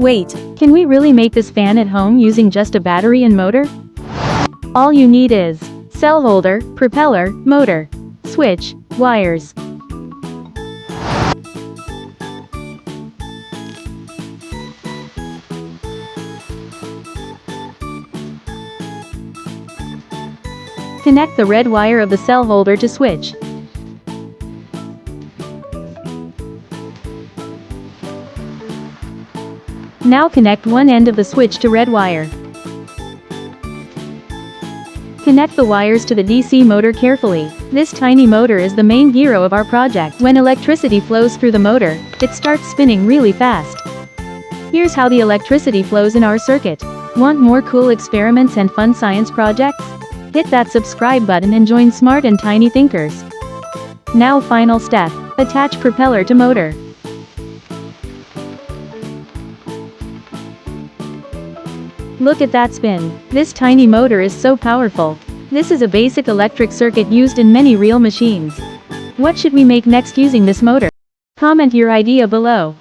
Wait, can we really make this fan at home using just a battery and motor? All you need is cell holder, propeller, motor, switch, wires. Connect the red wire of the cell holder to switch. Now connect one end of the switch to red wire. Connect the wires to the DC motor carefully. This tiny motor is the main hero of our project. When electricity flows through the motor, it starts spinning really fast. Here's how the electricity flows in our circuit. Want more cool experiments and fun science projects? Hit that subscribe button and join smart and tiny thinkers. Now final step. Attach propeller to motor. Look at that spin. This tiny motor is so powerful. This is a basic electric circuit used in many real machines. What should we make next using this motor? Comment your idea below.